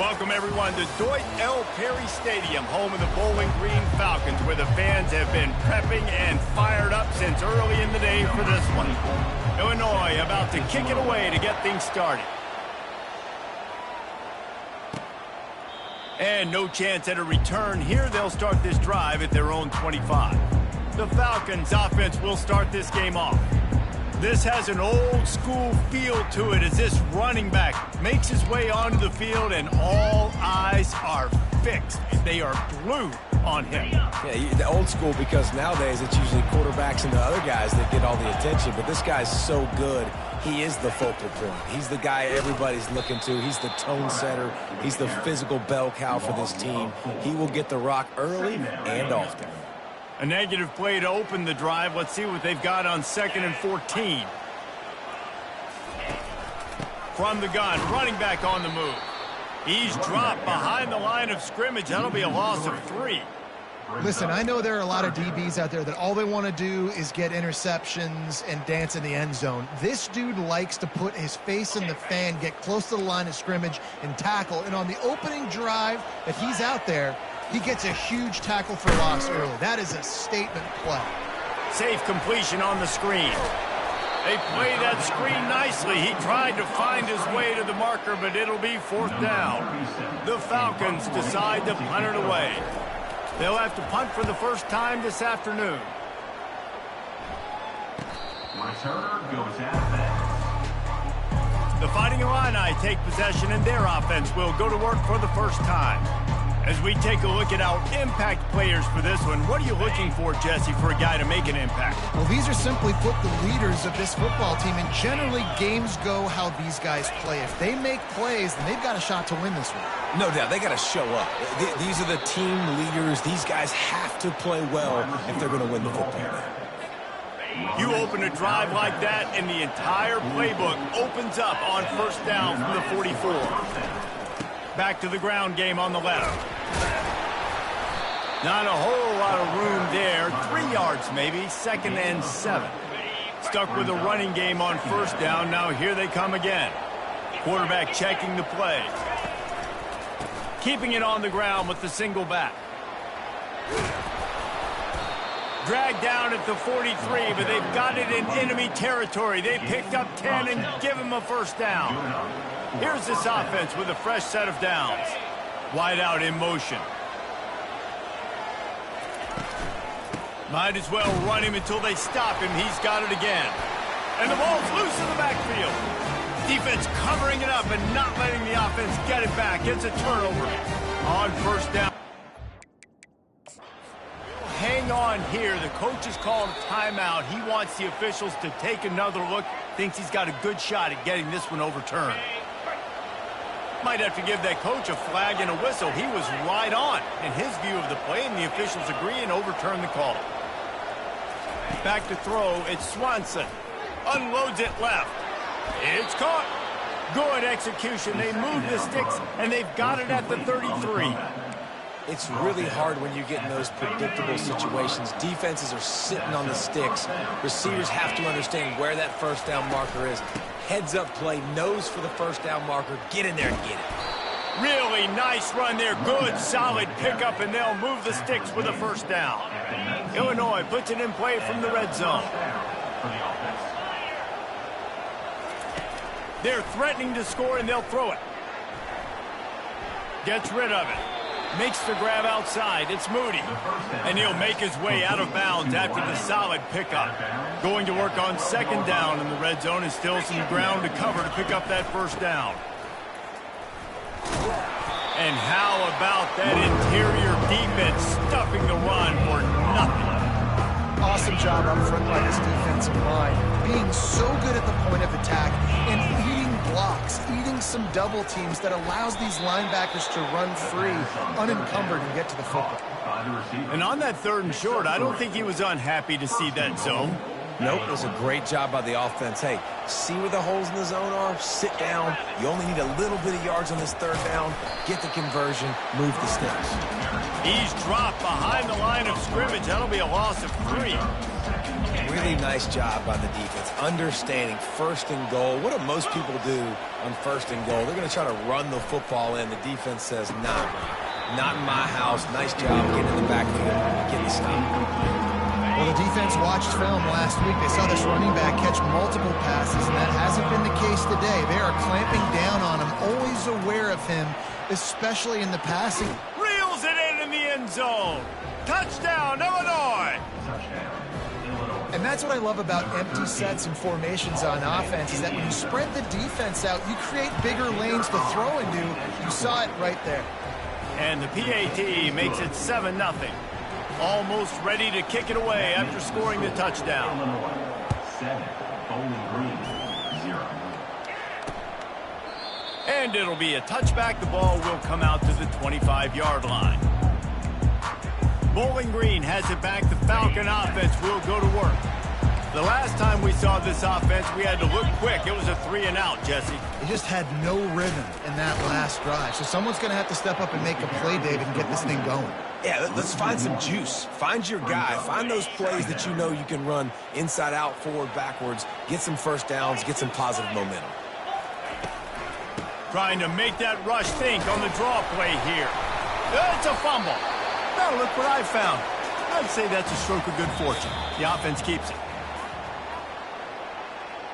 Welcome, everyone, to Dwight L. Perry Stadium, home of the Bowling Green Falcons, where the fans have been prepping and fired up since early in the day for this one. Illinois about to kick it away to get things started. And no chance at a return here. They'll start this drive at their own 25. The Falcons' offense will start this game off. This has an old-school feel to it as this running back makes his way onto the field, and all eyes are fixed. They are glued on him. Yeah, the old school, because nowadays it's usually quarterbacks and the other guys that get all the attention, but this guy's so good. He is the focal point. He's the guy everybody's looking to. He's the tone setter. He's the physical bell cow for this team. He will get the rock early and often. A negative play to open the drive. Let's see what they've got on 2nd and 14. From the gun, running back on the move. He's dropped behind the line of scrimmage. That'll be a loss of 3. Listen, I know there are a lot of DBs out there that all they want to do is get interceptions and dance in the end zone. This dude likes to put his face in the fan, get close to the line of scrimmage, and tackle. And on the opening drive that he's out there, he gets a huge tackle for loss early. That is a statement play. Safe completion on the screen. They play that screen nicely. He tried to find his way to the marker, but it'll be 4th down. The Falcons decide to punt it away. They'll have to punt for the first time this afternoon. Returner goes out of The Fighting Illini take possession, and their offense will go to work for the first time. As we take a look at our impact players for this one, what are you looking for, Jesse, for a guy to make an impact? Well, these are simply put the leaders of this football team, and generally games go how these guys play. If they make plays, then they've got a shot to win this one. No doubt, they got to show up. These are the team leaders. These guys have to play well if they're going to win the football game. You open a drive like that, and the entire playbook opens up on 1st down from the 44. Back to the ground game on the left. Not a whole lot of room there. 3 yards maybe, 2nd and 7. Stuck with a running game on 1st down. Now here they come again. Quarterback checking the play. Keeping it on the ground with the single back. Dragged down at the 43, but they've got it in enemy territory. They picked up 10 and give him a 1st down. Here's this offense with a fresh set of downs. Wide out in motion. Might as well run him until they stop him. He's got it again. And the ball's loose in the backfield. Defense covering it up and not letting the offense get it back. It's a turnover on 1st down. Hang on here. The coach has called a timeout. He wants the officials to take another look. Thinks he's got a good shot at getting this one overturned. Might have to give that coach a flag and a whistle. He was right on in his view of the play, and the officials agree and overturn the call. Back to throw. It's Swanson. Unloads it left. It's caught. Good execution. They move the sticks, and they've got it at the 33. It's really hard when you get in those predictable situations. Defenses are sitting on the sticks. Receivers have to understand where that 1st down marker is. Heads-up play, nose for the 1st down marker. Get in there and get it. Really nice run there. Good, solid pickup, and they'll move the sticks with a 1st down. Illinois puts it in play from the red zone. They're threatening to score, and they'll throw it. Gets rid of it. Makes the grab outside. It's Moody. And he'll make his way out of bounds after the solid pickup. Going to work on 2nd down in the red zone, and still some ground to cover to pick up that 1st down. And how about that interior defense stuffing the run for nothing? Awesome job up front by this defensive line. Being so good at the point of attack and eating blocks, eating some double teams that allows these linebackers to run free, unencumbered, and get to the football. And on that 3rd and short, I don't think he was unhappy to see that zone. Nope, it was a great job by the offense. Hey, see where the holes in the zone are, sit down. You only need a little bit of yards on this 3rd down. Get the conversion, move the sticks. He's dropped behind the line of scrimmage. That'll be a loss of 3. Really really nice job by the defense, understanding first and goal. What do most people do on first and goal? They're going to try to run the football in. The defense says, nah, not in my house. Nice job getting in the backfield and getting the stop. Well, the defense watched film last week. They saw this running back catch multiple passes, and that hasn't been the case today. They are clamping down on him, always aware of him, especially in the passing. Reels it in the end zone. Touchdown, Illinois. And that's what I love about empty sets and formations on offense, is that when you spread the defense out, you create bigger lanes to throw into. You saw it right there. And the PAT makes it 7-0. Almost ready to kick it away after scoring the touchdown. Illinois 7, Bowling Green 0. And it'll be a touchback. The ball will come out to the 25-yard line. Bowling Green has it back. The Falcon offense will go to work. The last time we saw this offense, we had to look quick. It was a 3-and-out, Jesse. He just had no rhythm in that last drive. So someone's going to have to step up and make a play, David, and get this thing going. Yeah, let's find some juice. Find your guy. Find those plays that you know you can run inside out, forward, backwards. Get some first downs. Get some positive momentum. Trying to make that rush think on the draw play here. It's a fumble. Now look what I found. I'd say that's a stroke of good fortune. The offense keeps it.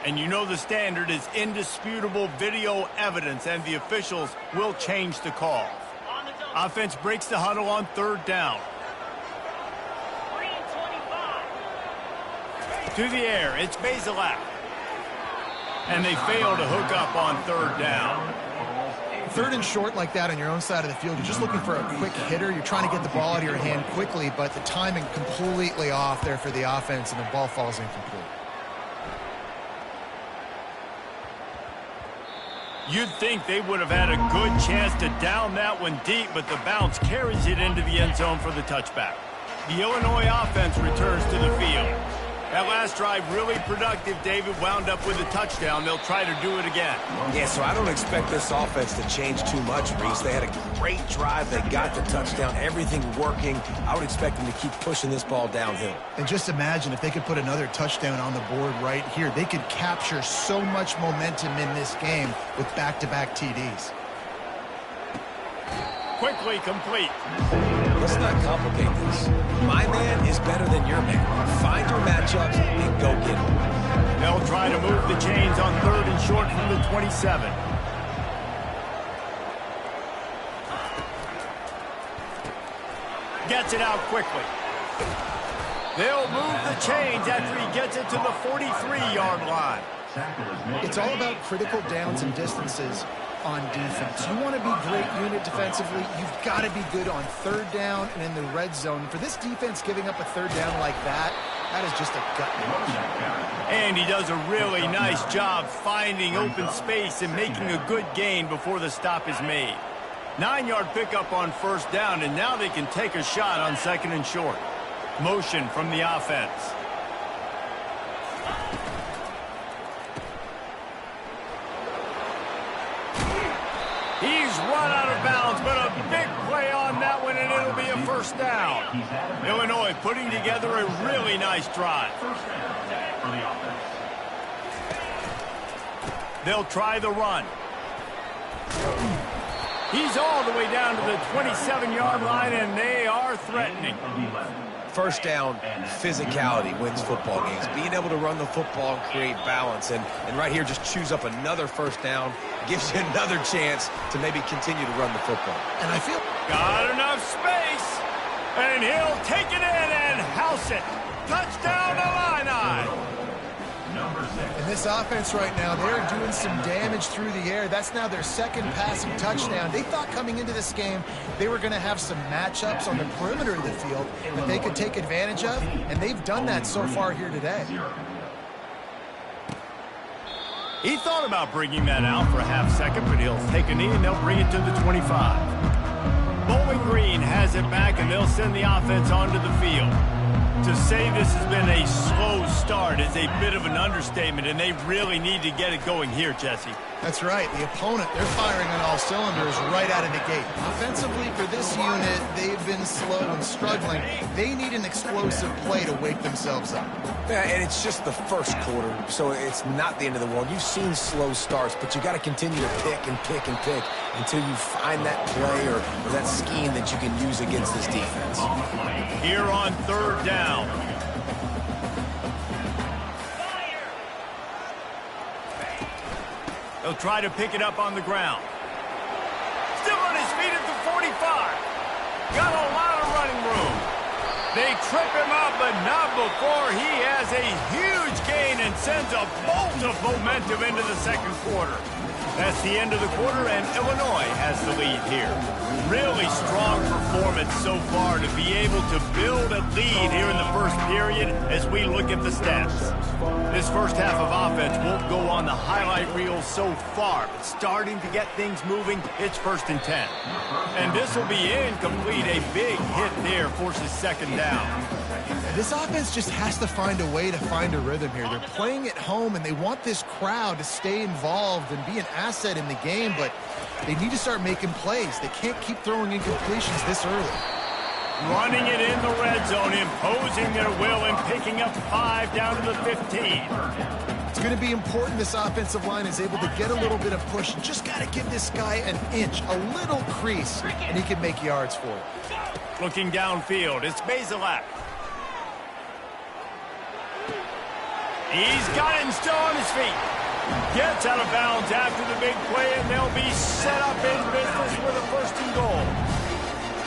And you know the standard is indisputable video evidence, and the officials will change the call. Offense breaks the huddle on third down. To the air, it's Basilak. And they fail to hook up on third down. Third and short like that on your own side of the field, you're just looking for a quick hitter. You're trying to get the ball out of your hand quickly, but the timing completely off there for the offense, and the ball falls incomplete. You'd think they would have had a good chance to down that one deep, but the bounce carries it into the end zone for the touchback. The Illinois offense returns to the field. That last drive really productive. David wound up with a touchdown. They'll try to do it again. Yeah, so I don't expect this offense to change too much, Reese. They had a great drive. They got the touchdown. Everything working. I would expect them to keep pushing this ball downhill. And just imagine if they could put another touchdown on the board right here. They could capture so much momentum in this game with back-to-back TDs. Quickly complete. Let's not complicate this. My man is better than your man. Find your matchups and go get them. They'll try to move the chains on third and short from the 27. Gets it out quickly. They'll move the chains after he gets it to the 43-yard line. It's all about critical downs and distances on defense. You want to be great unit defensively, you've got to be good on third down and in the red zone. For this defense giving up a third down like that, that is just a gut punch. And he does a really nice job finding open space and making a good gain before the stop is made. 9-yard pickup on first down, and now they can take a shot on second and short. Motion from the offense. He's run out of bounds, but a big play on that one, and it'll be a first down. Illinois putting together a really nice drive. They'll try the run. He's all the way down to the 27-yard line, and they are threatening. First down, physicality wins football games. Being able to run the football and create balance. And right here, just choose up another first down. Gives you another chance to maybe continue to run the football. And I feel... Got enough space. And he'll take it in and house it. Touchdown, Illini. In this offense right now, they're doing some damage through the air. That's now their second passing touchdown. They thought coming into this game they were going to have some matchups on the perimeter of the field that they could take advantage of, and they've done that so far here today. He thought about bringing that out for a half second, but he'll take a knee and they'll bring it to the 25. Bowling Green has it back, and they'll send the offense onto the field. To say this has been a slow start is a bit of an understatement, and they really need to get it going here, Jesse. That's right. The opponent, they're firing on all cylinders right out of the gate. Offensively, for this unit, they've been slow and struggling. They need an explosive play to wake themselves up. Yeah, and it's just the first quarter, so it's not the end of the world. You've seen slow starts, but you got to continue to pick and pick and pick until you find that play or that scheme that you can use against this defense. Here on third down. He'll try to pick it up on the ground. Still on his feet at the 45. Got a lot of running room. They trip him up, but not before he has a huge gain and sends a bolt of momentum into the second quarter. That's the end of the quarter, and Illinois has the lead here. Really strong performance so far to be able to build a lead here in the first period as we look at the stats. This first half of offense won't go on the highlight reel so far, but starting to get things moving, it's 1st and 10. And this will be incomplete. A big hit there forces second down. This offense just has to find a way to find a rhythm here. They're playing at home, and they want this crowd to stay involved and be an asset in the game, but they need to start making plays. They can't keep throwing incompletions this early. Running it in the red zone, imposing their will and picking up 5 down to the 15. It's going to be important this offensive line is able to get a little bit of push. Just got to give this guy an inch, a little crease, and he can make yards for it. Looking downfield, it's Bazelak. He's got it and still on his feet. Gets out of bounds after the big play, and they'll be set up in business with a 1st and goal.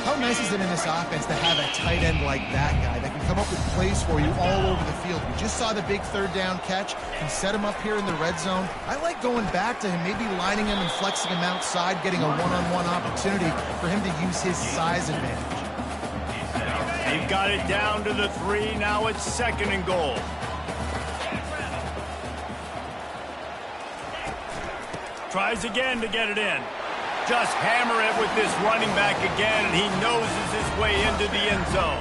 How nice is it in this offense to have a tight end like that guy that can come up with plays for you all over the field? We just saw the big 3rd down catch. He set him up here in the red zone. I like going back to him, maybe lining him and flexing him outside, getting a one-on-one opportunity for him to use his size advantage. They've got it down to the 3. Now it's 2nd and goal. Tries again to get it in. Just hammer it with this running back again, and he noses his way into the end zone.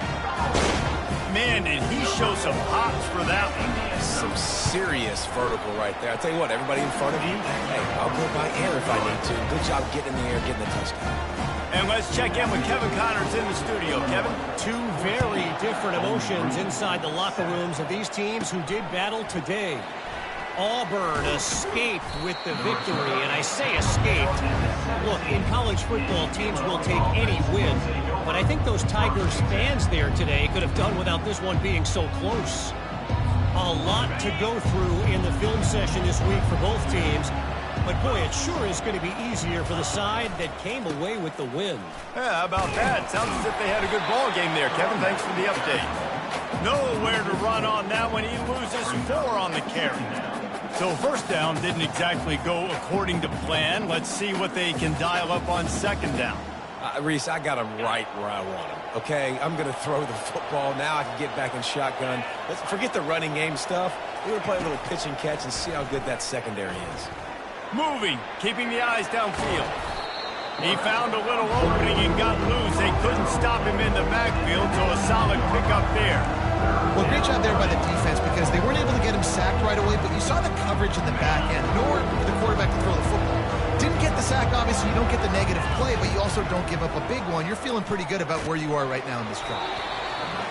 Man, did he show some hops for that one. Some serious vertical right there. I tell you what, everybody in front of you, hey, I'll go by air if I need to. Good job getting in the air, getting the touchdown. And let's check in with Kevin Connors in the studio. Kevin? Two very different emotions inside the locker rooms of these teams who did battle today. Auburn escaped with the victory, and I say escaped. Look, in college football, teams will take any win, but I think those Tigers fans there today could have done without this one being so close. A lot to go through in the film session this week for both teams, but boy, it sure is going to be easier for the side that came away with the win. Yeah, how about that? Sounds as if they had a good ball game there, Kevin. Thanks for the update. Nowhere to run on that one. He loses 4 on the carry. So 1st down didn't exactly go according to plan. Let's see what they can dial up on 2nd down. Reese, I got him right where I want him, okay? I'm going to throw the football. Now I can get back in shotgun. Let's forget the running game stuff. We're going to play a little pitch and catch and see how good that secondary is. Moving, keeping the eyes downfield. He found a little opening and got loose. They couldn't stop him in the backfield, so a solid pickup there. Well, great job there by the defense because they weren't able to get him sacked right away, but you saw the coverage in the back end, nor for the quarterback to throw the football. Didn't get the sack, obviously. You don't get the negative play, but you also don't give up a big one. You're feeling pretty good about where you are right now in this drive.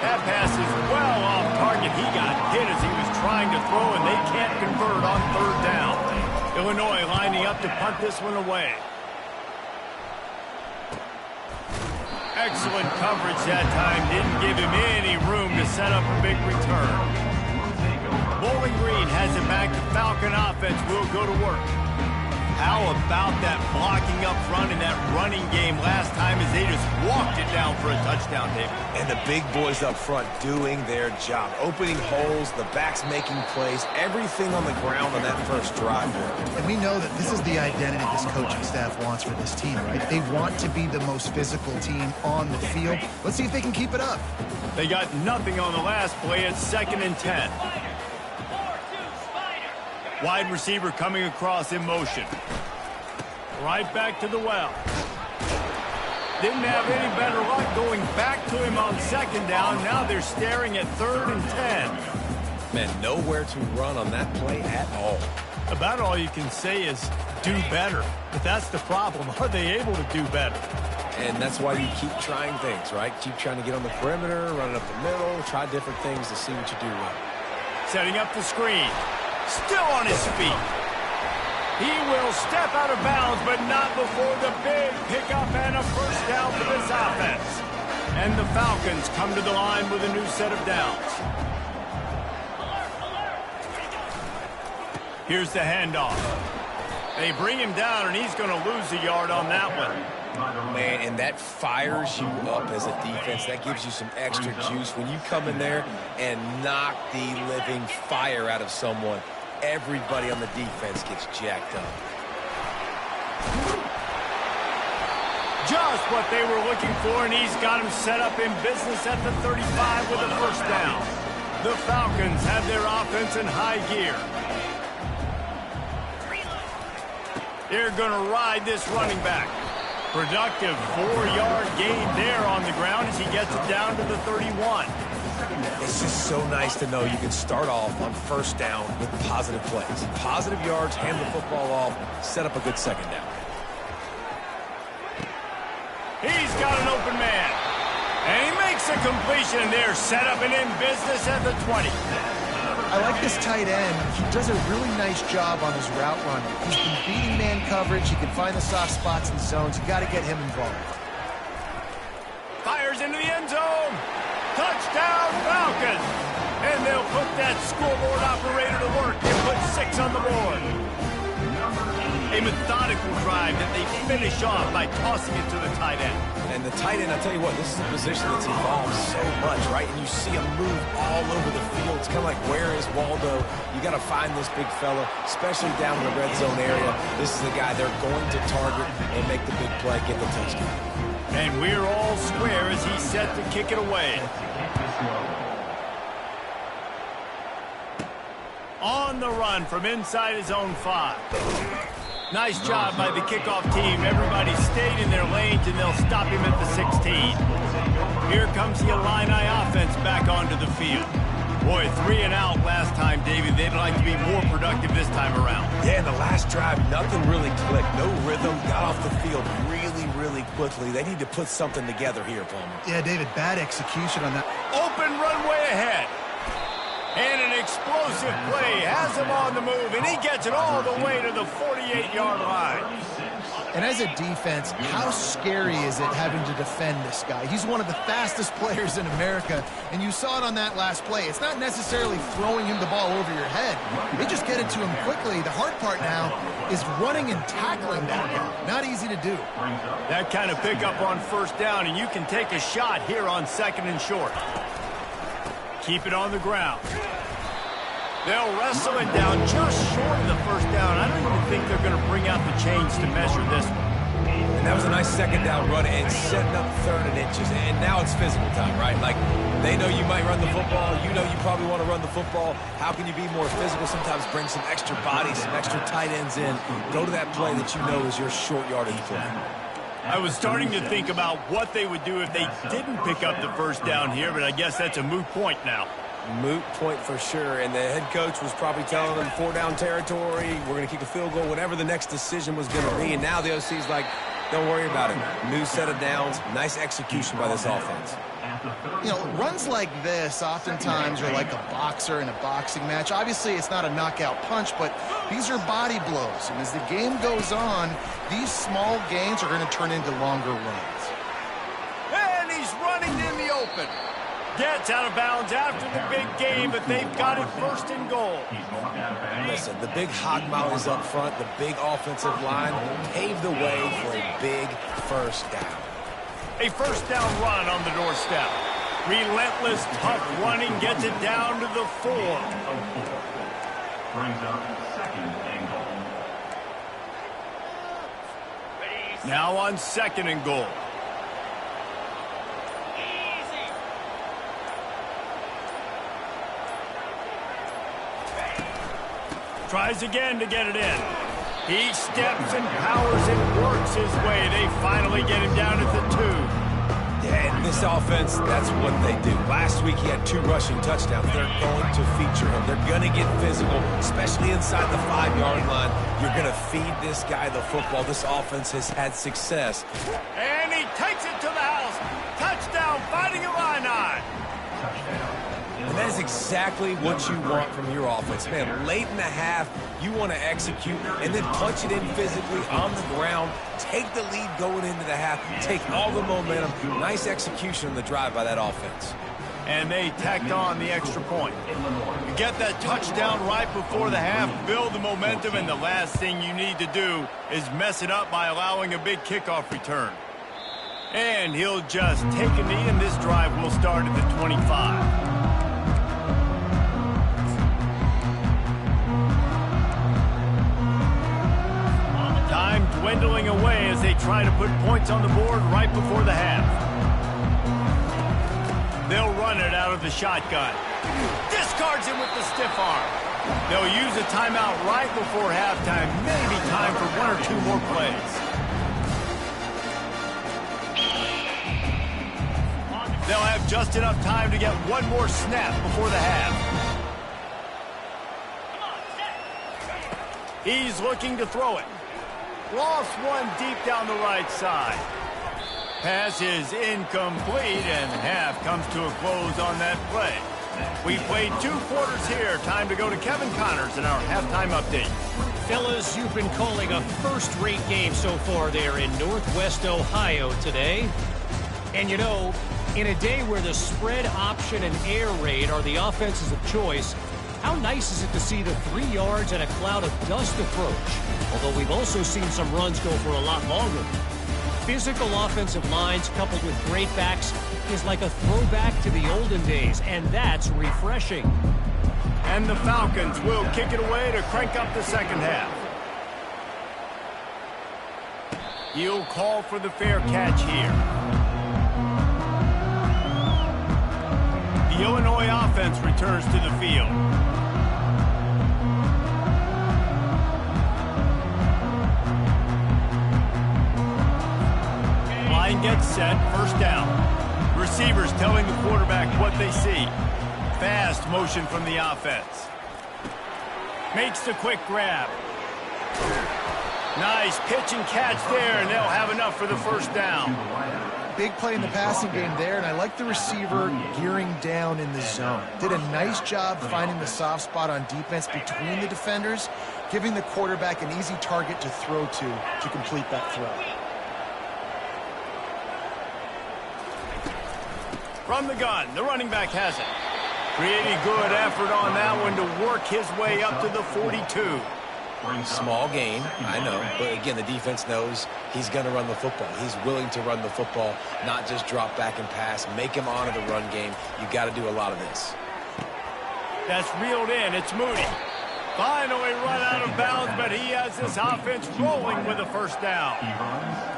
That pass is well off target. He got hit as he was trying to throw, and they can't convert on 3rd down. Illinois lining up to punt this one away. Excellent coverage that time. Didn't give him any room to set up a big return. Bowling Green has it back. The Falcon offense will go to work. How about that blocking up front in that running game last time as they just walked it down for a touchdown, David? And the big boys up front doing their job. Opening holes, the backs making plays, everything on the ground on that first drive. And we know that this is the identity this coaching staff wants for this team, right? They want to be the most physical team on the field. Let's see if they can keep it up. They got nothing on the last play. It's 2nd and 10. Wide receiver coming across in motion. Right back to the well. Didn't have any better luck going back to him on second down. Now they're staring at 3rd and 10. Man, nowhere to run on that play at all. About all you can say is do better. But that's the problem. Are they able to do better? And that's why you keep trying things, right? Keep trying to get on the perimeter, running up the middle, try different things to see what you do well. Setting up the screen. Still on his feet. He will step out of bounds, but not before the big pickup and a first down for this offense. And the Falcons come to the line with a new set of downs. Here's the handoff. They bring him down, and he's going to lose a yard on that one. Man, and that fires you up as a defense. That gives you some extra juice. When you come in there and knock the living fire out of someone, everybody on the defense gets jacked up. Just what they were looking for, and he's got him set up in business at the 35 with a first down. The Falcons have their offense in high gear. They're going to ride this running back. Productive 4-yard gain there on the ground as he gets it down to the 31. It's just so nice to know you can start off on first down with positive plays. Positive yards, hand the football off, set up a good second down. He's got an open man. And he makes a completion, and they're set up and in business at the 20. I like this tight end. He does a really nice job on his route running. He's been beating man coverage. He can find the soft spots and zones. You got to get him involved. Fires into the end zone. Touchdown, Falcons. And they'll put that scoreboard operator to work and put 6 on the board. A methodical drive that they finish off by tossing it to the tight end. And the tight end, I'll tell you what, this is a position that's evolved so much, right? And you see him move all over the field. It's kind of like, where is Waldo? You got to find this big fella, especially down in the red zone area. This is the guy they're going to target and make the big play, get the touchdown. And we're all square as he's set to kick it away. On the run from inside his own 5. Nice job by the kickoff team. Everybody stayed in their lanes, and they'll stop him at the 16. Here comes the Illini offense back onto the field. Boy, 3 and out last time, David. They'd like to be more productive this time around. Yeah, in the last drive, nothing really clicked. No rhythm. Got off the field really quickly. They need to put something together here, Palmer. Yeah, David, bad execution on that. Open runway ahead. And an explosive play has him on the move, and he gets it all the way to the 48-yard line. And as a defense, how scary is it having to defend this guy? He's one of the fastest players in America, and you saw it on that last play. It's not necessarily throwing him the ball over your head. They just get it to him quickly. The hard part now is running and tackling that guy. Not easy to do. That kind of pickup on first down, and you can take a shot here on 2nd and short. Keep it on the ground. They'll wrestle it down just short of the first down. I don't even think they're going to bring out the chains to measure this one. And that was a nice second down run and setting up 3rd and inches. And now it's physical time, right? Like, they know you might run the football. You know you probably want to run the football. How can you be more physical? Sometimes bring some extra bodies, some extra tight ends in. Go to that play that you know is your short yardage play. I was starting to think about what they would do if they didn't pick up the first down here, but I guess that's a moot point now. Moot point for sure, and the head coach was probably telling them 4-down territory, we're going to kick a field goal, whatever the next decision was going to be, and now the OC's like, don't worry about it. New set of downs, nice execution by this offense. You know, runs like this oftentimes are like a boxer in a boxing match. Obviously, it's not a knockout punch, but these are body blows. And as the game goes on, these small gains are going to turn into longer runs. And he's running in the open. Gets out of bounds after the big game, but they've got it 1st and goal. Listen, the big hog mollies up front, the big offensive line paved the way for a big first down. A first down run on the doorstep. Relentless, tough running gets it down to the 4. Brings up 2nd and goal. Now on 2nd and goal. Tries again to get it in. He steps and powers and works his way. They finally get him down at the 2. Yeah, and this offense, that's what they do. Last week he had 2 rushing touchdowns. They're going to feature him. They're going to get physical, especially inside the 5-yard line. You're going to feed this guy the football. This offense has had success. And he takes it to the house. Touchdown, Fighting Illini. And that is exactly what you want from your offense. Man, late in the half, you want to execute and then punch it in physically on the ground, take the lead going into the half, take all the momentum. Nice execution on the drive by that offense. And they tacked on the extra point. You get that touchdown right before the half, build the momentum, and the last thing you need to do is mess it up by allowing a big kickoff return. And he'll just take a knee, and this drive will start at the 25. Time dwindling away as they try to put points on the board right before the half. They'll run it out of the shotgun. Discards him with the stiff arm. They'll use a timeout right before halftime. Maybe time for 1 or 2 more plays. They'll have just enough time to get 1 more snap before the half. He's looking to throw it. Lost one deep down the right side. Pass is incomplete, and half comes to a close on that play. We played 2 quarters here. Time to go to Kevin Connors in our halftime update. Fellas, you've been calling a first-rate game so far there in Northwest Ohio today. And you know, in a day where the spread option and air raid are the offenses of choice, how nice is it to see the 3 yards and a cloud of dust approach? Although we've also seen some runs go for a lot longer. Physical offensive lines coupled with great backs is like a throwback to the olden days, and that's refreshing. And the Falcons will kick it away to crank up the second half. He'll call for the fair catch here. The Illinois offense returns to the field. Line gets set, first down. Receivers telling the quarterback what they see. Fast motion from the offense. Makes the quick grab. Nice pitch and catch there, and they'll have enough for the first down. Big play in the passing game there, and I like the receiver gearing down in the zone. Did a nice job finding the soft spot on defense between the defenders, giving the quarterback an easy target to throw to complete that throw. From the gun, the running back has it. Pretty good effort on that one to work his way up to the 42. Small gain, I know, but again, the defense knows he's going to run the football. He's willing to run the football, not just drop back and pass, make him honor the run game. You got to do a lot of this. That's reeled in. It's Moody. Finally run out of bounds, but he has this offense rolling with a first down.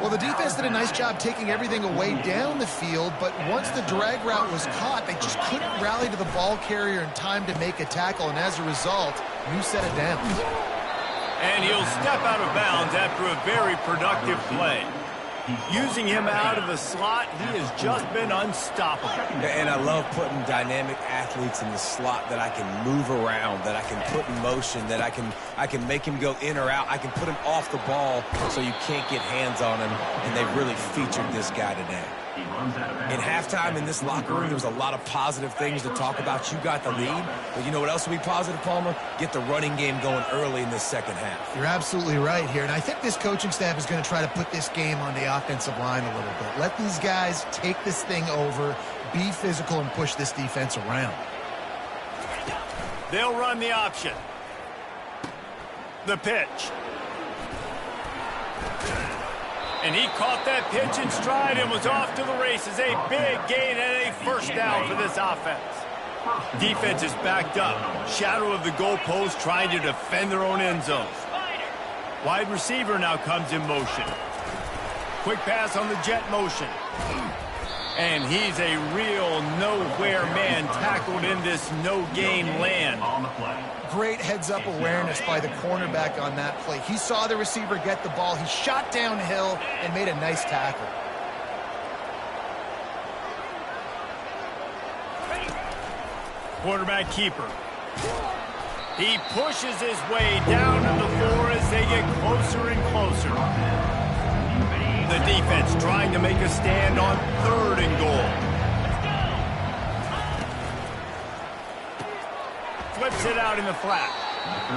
Well, the defense did a nice job taking everything away down the field, but once the drag route was caught, they just couldn't rally to the ball carrier in time to make a tackle, and as a result, you set it down. And he'll step out of bounds after a very productive play. Using him out of the slot, he has just been unstoppable. And I love putting dynamic athletes in the slot that I can move around, that I can put in motion, that I can make him go in or out. I can put him off the ball so you can't get hands on him, and they've really featured this guy today. In halftime in this locker room, there was a lot of positive things to talk about. You got the lead, but you know what else will be positive, Palmer? Get the running game going early in the second half. You're absolutely right here, and I think this coaching staff is going to try to put this game on the offensive line a little bit. Let these guys take this thing over, be physical, and push this defense around. They'll run the option. The pitch. And he caught that pitch in stride and was off to the races. A big gain and a first down for this offense. Defense is backed up. Shadow of the goalpost trying to defend their own end zones. Wide receiver now comes in motion. Quick pass on the jet motion. And he's a real nowhere man tackled in this no-gain land. great heads-up awareness by the cornerback on that play. He saw the receiver get the ball. He shot downhill and made a nice tackle. Quarterback keeper. He pushes his way down to the floor as they get closer and closer. The defense trying to make a stand on 3rd and goal. Flips it out in the flat.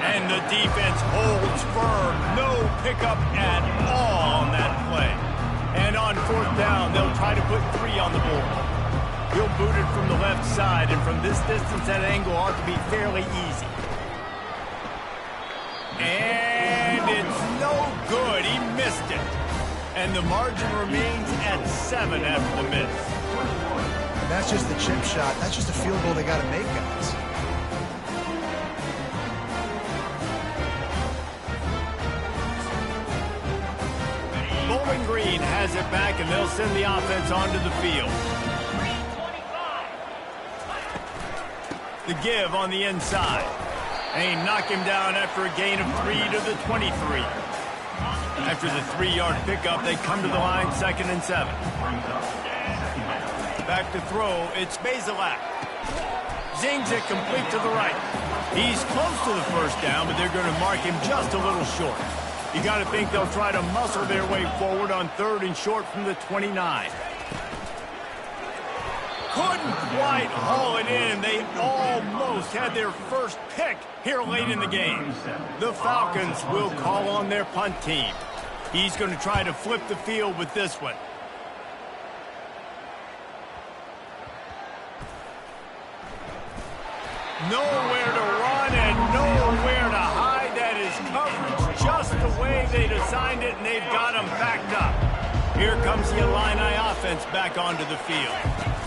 And the defense holds firm. No pickup at all on that play. And on 4th down, they'll try to put 3 on the board. He'll boot it from the left side, and from this distance, that angle ought to be fairly easy. And it's no good. He missed it. And the margin remains at 7 after the miss. And that's just the chip shot. That's just a field goal they got to make, guys. Bowling Green has it back, and they'll send the offense onto the field. The give on the inside. And he knocked him down after a gain of 3 to the 23. After the 3-yard pickup, they come to the line 2nd and 7. Back to throw, it's Bazelak. Zings it complete to the right. He's close to the 1st down, but they're going to mark him just a little short. You got to think they'll try to muscle their way forward on 3rd and short from the 29. Couldn't quite haul it in. They almost had their first pick here late in the game. The Falcons will call on their punt team. He's going to try to flip the field with this one. Nowhere to run and nowhere to hide. That is coverage just the way they designed it, and they've got him backed up. Here comes the Illini offense back onto the field.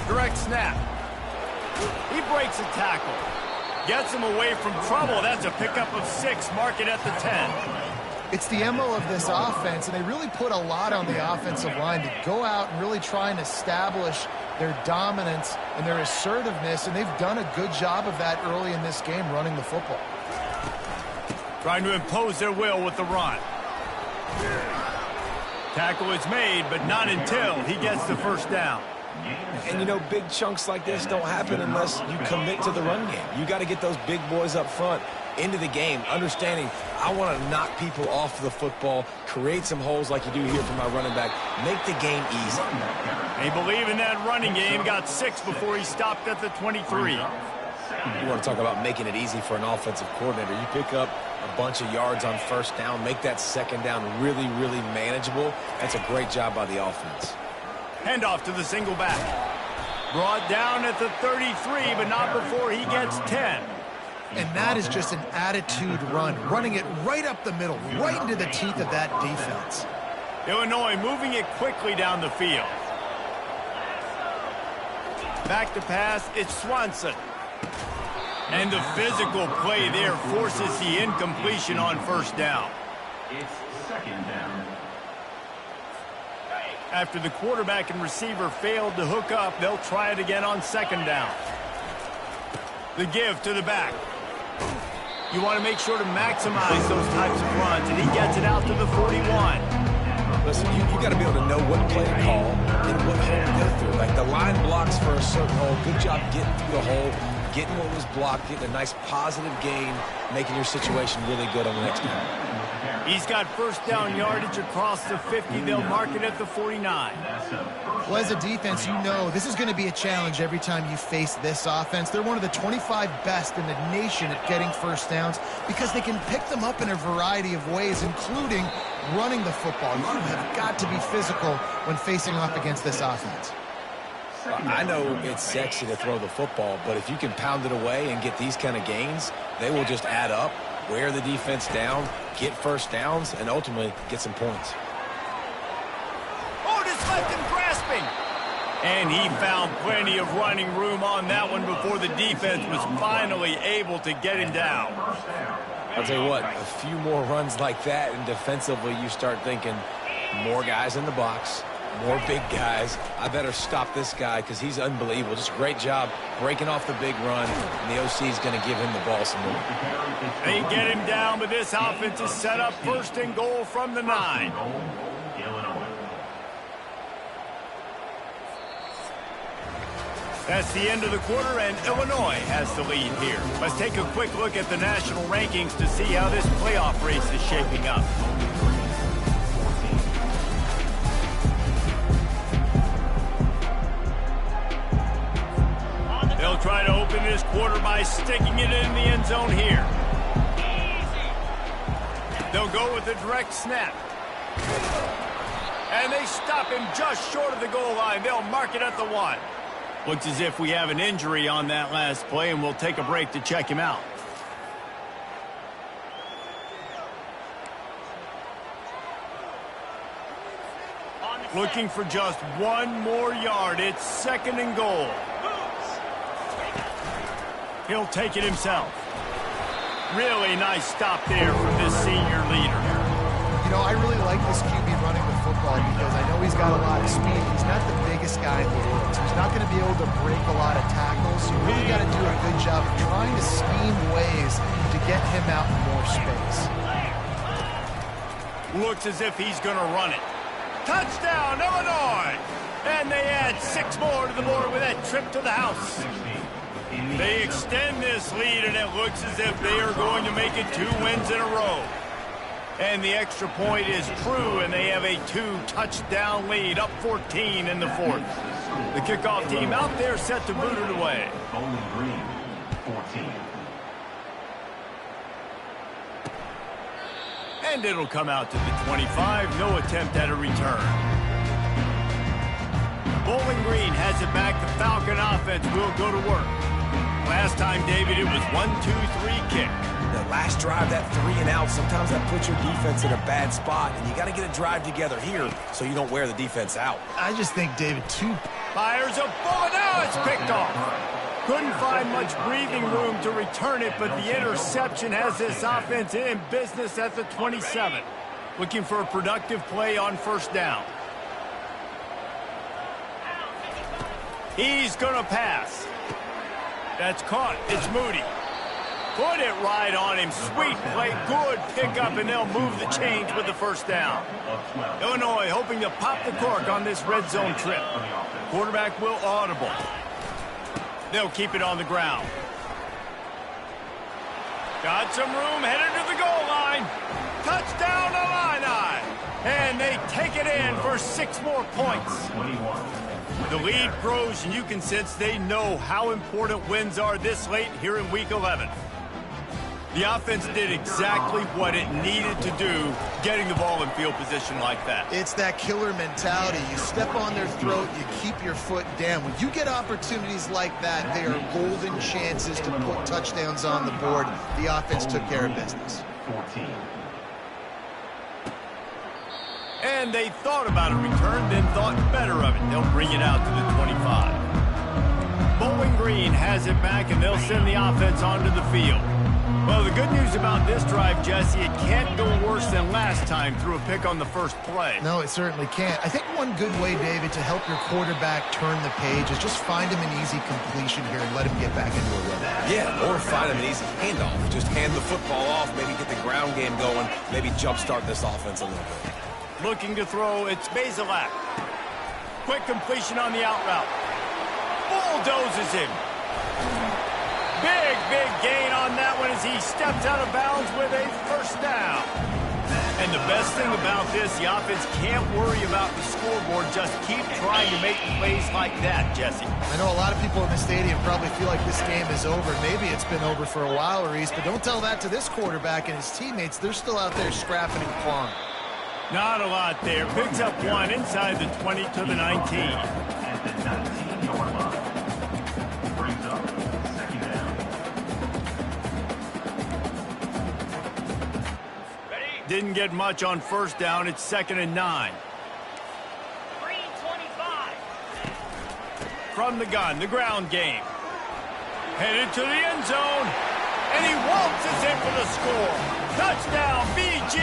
Direct snap. He breaks a tackle. Gets him away from trouble. That's a pickup of 6. Mark it at the 10. It's the MO of this offense, and they really put a lot on the offensive line to go out and really try and establish their dominance and their assertiveness, and they've done a good job of that early in this game running the football. Trying to impose their will with the run. Tackle is made, but not until he gets the 1st down. And, you know, big chunks like this don't happen unless you commit to the run game. You got to get those big boys up front into the game, understanding I want to knock people off the football, create some holes like you do here for my running back, make the game easy. They believe in that running game. Got 6 before he stopped at the 23. You want to talk about making it easy for an offensive coordinator. You pick up a bunch of yards on 1st down, make that 2nd down really, really manageable. That's a great job by the offense. Handoff to the single back. Brought down at the 33, but not before he gets 10. And that is just an attitude run, running it right up the middle, right into the teeth of that defense. Illinois moving it quickly down the field. Back to pass, it's Swanson. And the physical play there forces the incompletion on 1st down. It's 2nd down. After the quarterback and receiver failed to hook up, they'll try it again on 2nd down. The give to the back. You want to make sure to maximize those types of runs, and he gets it out to the 41. Listen, you got to be able to know what play to call and what hole to go through. Like the line blocks for a certain hole. Good job getting through the hole, getting what was blocked, getting a nice positive gain, making your situation really good on the next one. He's got 1st down yardage across the 50. They'll mark it at the 49. Well, as a defense, you know this is going to be a challenge every time you face this offense. They're one of the 25 best in the nation at getting 1st downs because they can pick them up in a variety of ways, including running the football. You have got to be physical when facing off against this offense. I know it's sexy to throw the football, but if you can pound it away and get these kind of gains, they will just add up, wear the defense down, get 1st downs, and ultimately get some points. Oh, just left him grasping. And he found plenty of running room on that one before the defense was finally able to get him down. I'll tell you what, a few more runs like that, and defensively you start thinking more guys in the box, More big guys. I better stop this guy because he's unbelievable. Just a great job breaking off the big run, and the OC is going to give him the ball some more. They get him down, but this offense is set up first and goal from the 9. That's the end of the quarter, and Illinois has the lead here. Let's take a quick look at the national rankings to see how this playoff race is shaping up. They'll try to open this quarter by sticking it in the end zone here. They'll go with a direct snap. And they stop him just short of the goal line. They'll mark it at the 1. Looks as if we have an injury on that last play, and we'll take a break to check him out. Looking for just one more yard. It's second and goal. He'll take it himself. Really nice stop there from this senior leader. You know, I really like this QB running the football because I know he's got a lot of speed. He's not the biggest guy in the world, so he's not going to be able to break a lot of tackles. You really got to do a good job of trying to scheme ways to get him out in more space. Looks as if he's going to run it. Touchdown, Illinois! And they add 6 more to the board with that trip to the house. They extend this lead, and it looks as if they are going to make it 2 wins in a row. And the extra point is true, and they have a 2-touchdown lead, up 14 in the 4th. The kickoff team out there set to boot it away. Bowling Green, 14. And it'll come out to the 25. No attempt at a return. Bowling Green has it back. The Falcon offense will go to work. Last time, David, it was 1-2-3 kick. The last drive, that 3 and out, sometimes that puts your defense in a bad spot, and you got to get a drive together here so you don't wear the defense out. I just think, David, Fires a bullet. Now it's picked off. Couldn't find much breathing room to return it, but the interception has this offense in business at the 27. Looking for a productive play on first down. He's going to pass. That's caught. It's Moody. Put it right on him. Sweet play. Good pickup, and they'll move the chains with the first down. Illinois hoping to pop the cork on this red zone trip. Quarterback will audible. They'll keep it on the ground. Got some room, headed to the goal line. Touchdown, Illini. And they take it in for 6 more points. The lead grows, and you can sense they know how important wins are this late here in Week 11. The offense did exactly what it needed to do, getting the ball in field position like that. it's that killer mentality. You step on their throat, you keep your foot down. When you get opportunities like that, they are golden chances to put touchdowns on the board. The offense took care of business. 14. And they thought about a return, then thought better of it. They'll bring it out to the 25. Bowling Green has it back, and they'll send the offense onto the field. Well, the good news about this drive, Jesse, it can't go worse than last time through a pick on the first play. No, it certainly can't. I think one good way, David, to help your quarterback turn the page is just find him an easy completion here and let him get back into a rhythm. Yeah, or find him an easy handoff. Just hand the football off, maybe get the ground game going, maybe jumpstart this offense a little bit. Looking to throw, it's Bazelak. Quick completion on the out route. Bulldozes him. Big gain on that one as he steps out of bounds with a first down. And the best thing about this, the offense can't worry about the scoreboard. Just keep trying to make plays like that, Jesse. I know a lot of people in the stadium probably feel like this game is over. Maybe it's been over for a while, Reese, but don't tell that to this quarterback and his teammates. They're still out there scrapping and clawing. Not a lot there. Picks up 1 inside the 20 to the 19. At the 19-yard line. Brings up second down. Didn't get much on first down. It's 2nd and 9. From the gun, the ground game. Headed to the end zone. And he waltzes in for the score. Touchdown, BG.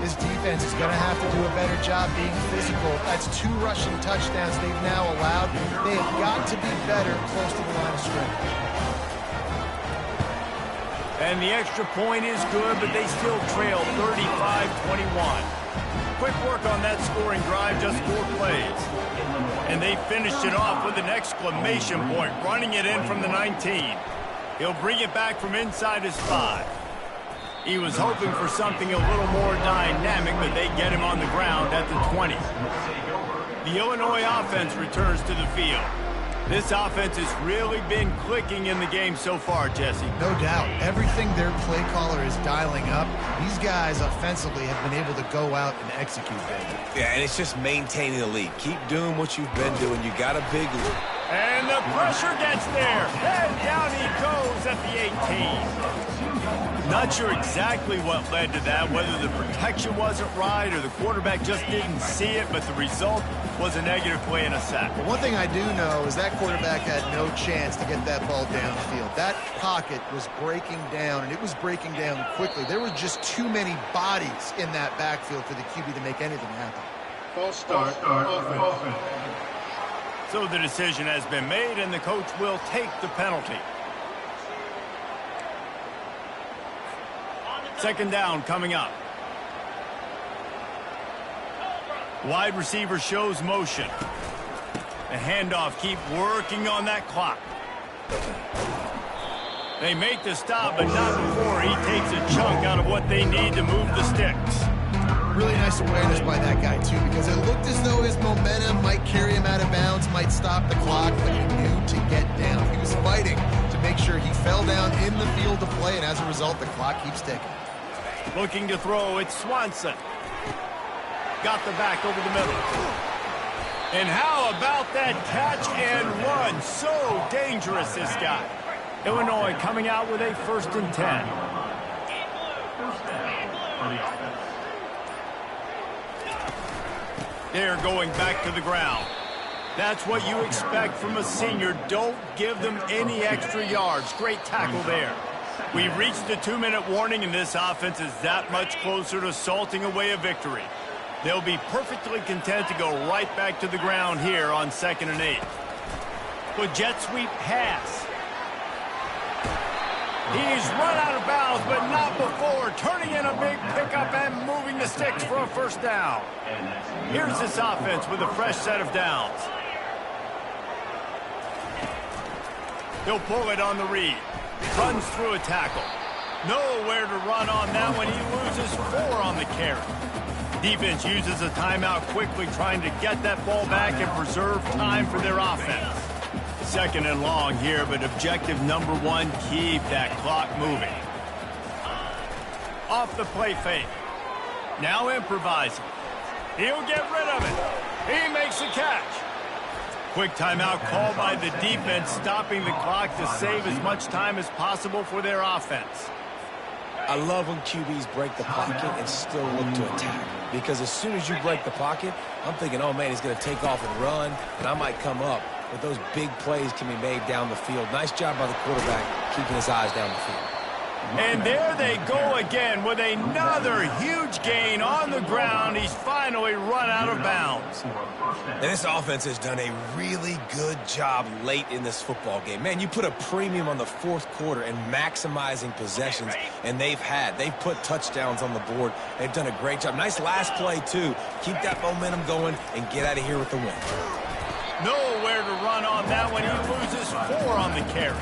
This defense is going to have to do a better job being physical. That's 2 rushing touchdowns they've now allowed. They have got to be better close to the line of scrimmage. And the extra point is good, but they still trail 35-21. Quick work on that scoring drive, just 4 plays. And they finished it off with an exclamation point, running it in from the 19. He'll bring it back from inside his 5. He was hoping for something a little more dynamic, but they get him on the ground at the 20. The Illinois offense returns to the field. This offense has really been clicking in the game so far, Jesse. No doubt. Everything their play caller is dialing up, these guys offensively have been able to go out and execute that. Yeah, and it's just maintaining the lead. Keep doing what you've been doing. You got a big lead. And the pressure gets there. And down he goes at the 18. Not sure exactly what led to that, whether the protection wasn't right or the quarterback just didn't see it, but the result was a negative play and a sack. But one thing I do know is that quarterback had no chance to get that ball downfield. That pocket was breaking down, and it was breaking down quickly. There were just too many bodies in that backfield for the QB to make anything happen. False start. Offense. So the decision has been made, and the coach will take the penalty. Second down coming up. Wide receiver shows motion. The handoff, keep working on that clock. They make the stop, but not before he takes a chunk out of what they need to move the sticks. Really nice awareness by that guy, too, because it looked as though his momentum might carry him out of bounds, might stop the clock, but he knew to get down. He was fighting to make sure he fell down in the field to play, and as a result, the clock keeps ticking. Looking to throw, it's Swanson. Got the back over the middle. And how about that catch and run? So dangerous, this guy. Illinois coming out with a 1st and 10. First down for the offense. They're going back to the ground. That's what you expect from a senior. Don't give them any extra yards. Great tackle there. We've reached the 2-minute warning, and this offense is that much closer to salting away a victory. They'll be perfectly content to go right back to the ground here on 2nd and 8. With jet sweep pass. He's run out of bounds, but not before. Turning in a big pickup and moving the sticks for a 1st down. Here's this offense with a fresh set of downs. He'll pull it on the read. Runs through a tackle. Nowhere to run on that one. He loses 4 on the carry. Defense uses a timeout quickly, trying to get that ball back and preserve time for their offense. 2nd and long here, but objective number 1, keep that clock moving. Off the play fake. Now improvising. He'll get rid of it. He makes the catch. Quick timeout called by the defense, stopping the clock to save as much time as possible for their offense. I love when QBs break the pocket and still look to attack. Because as soon as you break the pocket, I'm thinking, oh, man, he's going to take off and run, and I might come up. But those big plays can be made down the field. Nice job by the quarterback keeping his eyes down the field. And there they go again with another huge gain on the ground. He's finally run out of bounds. And this offense has done a really good job late in this football game. Man, you put a premium on the 4th quarter and maximizing possessions, and they've put touchdowns on the board. They've done a great job. Nice last play, too. Keep that momentum going and get out of here with the win. Nowhere to run on that one. He loses 4 on the carry.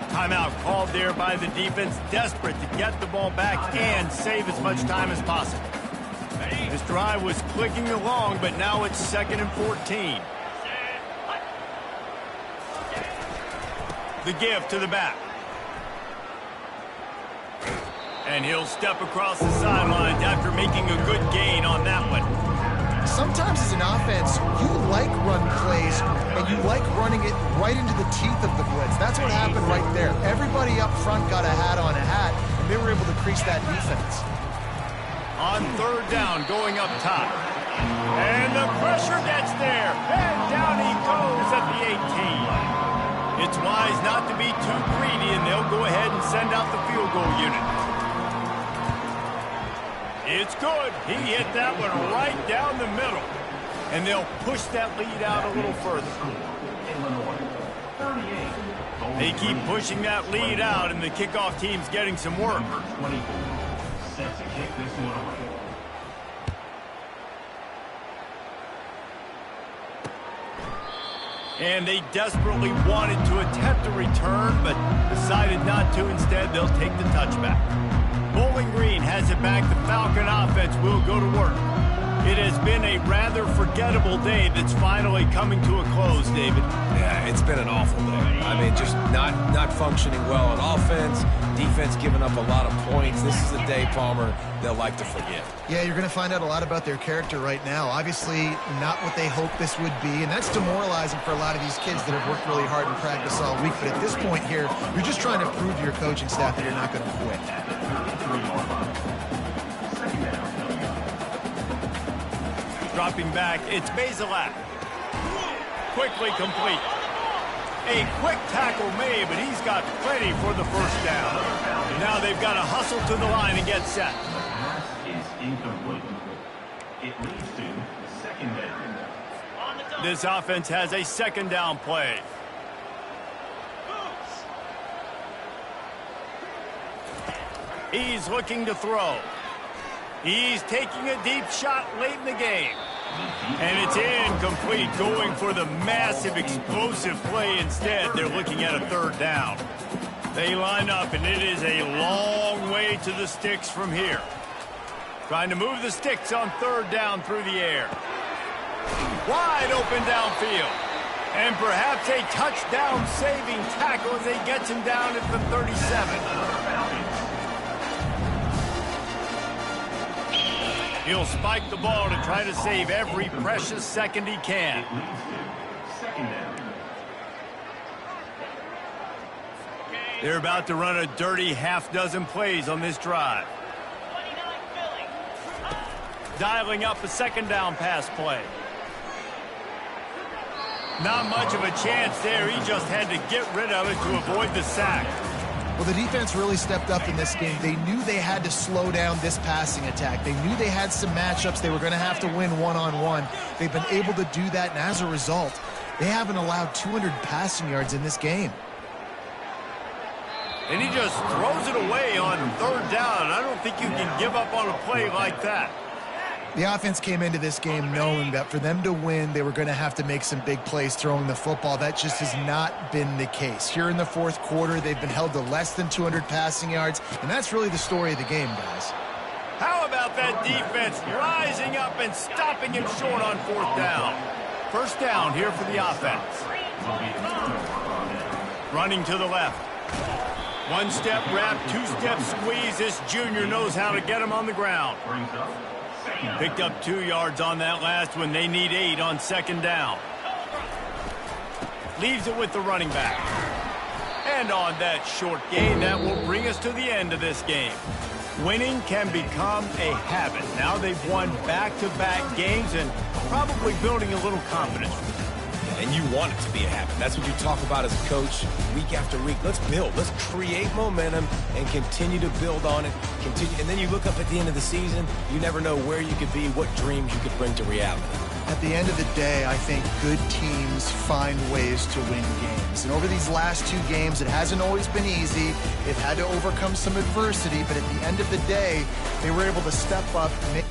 Timeout called there by the defense, desperate to get the ball back and save as much time as possible. This drive was clicking along, but now it's 2nd and 14. The give to the back. And he'll step across the sidelines after making a good gain on that one. Sometimes as an offense, you like run plays, and you like running it right into the teeth of the blitz. That's what happened right there. Everybody up front got a hat on a hat, and they were able to crease that defense. On 3rd down, going up top. And the pressure gets there. And down he goes at the 18. It's wise not to be too greedy, and they'll go ahead and send out the field goal unit. It's good. He hit that one right down the middle. And they'll push that lead out a little further. They keep pushing that lead out, and the kickoff team's getting some work. Set to kick this one away. And they desperately wanted to attempt a return, but decided not to. Instead, they'll take the touchback. Bowling Green has it back. The Falcon offense will go to work. It has been a rather forgettable day that's finally coming to a close, David. Yeah, it's been an awful day. I mean, just not functioning well on offense, defense giving up a lot of points. This is a day, Palmer, they'll like to forget. Yeah, you're going to find out a lot about their character right now. Obviously, not what they hoped this would be, and that's demoralizing for a lot of these kids that have worked really hard in practice all week. But at this point here, you're just trying to prove to your coaching staff that you're not going to quit. Dropping back, it's Bazelak. Quickly complete. A quick tackle made, but he's got plenty for the first down. Now they've got to hustle to the line and get set. The pass is incomplete. It leads to second down. This offense has a second down play. He's looking to throw. He's taking a deep shot late in the game. And it's incomplete, going for the massive explosive play instead. They're looking at a third down. They line up, and it is a long way to the sticks from here. Trying to move the sticks on third down through the air. Wide open downfield. And perhaps a touchdown-saving tackle as they get him down at the 37. He'll spike the ball to try to save every precious second he can. It leads to second down. They're about to run a dirty half-dozen plays on this drive. Dialing up a second down pass play. Not much of a chance there. He just had to get rid of it to avoid the sack. Well, the defense really stepped up in this game. They knew they had to slow down this passing attack. They knew they had some matchups they were going to have to win one-on-one. They've been able to do that, and as a result, they haven't allowed 200 passing yards in this game. And he just throws it away on third down. I don't think you can give up on a play like that. The offense came into this game knowing that for them to win, they were going to have to make some big plays throwing the football. That just has not been the case. Here in the fourth quarter, they've been held to less than 200 passing yards, and that's really the story of the game, guys. How about that defense rising up and stopping him short on fourth down? First down here for the offense. Running to the left. One-step wrap, two-step squeeze. This junior knows how to get him on the ground. Picked up 2 yards on that last one. They need 8 on second down. Leaves it with the running back. And on that short gain, that will bring us to the end of this game. Winning can become a habit. Now they've won back-to-back games and probably building a little confidence. And you want it to be a habit. That's what you talk about as a coach week after week. Let's build. Let's create momentum and continue to build on it. And then you look up at the end of the season, you never know where you could be, what dreams you could bring to reality. At the end of the day, I think good teams find ways to win games. And over these last 2 games, it hasn't always been easy. They've had to overcome some adversity, but at the end of the day, they were able to step up and make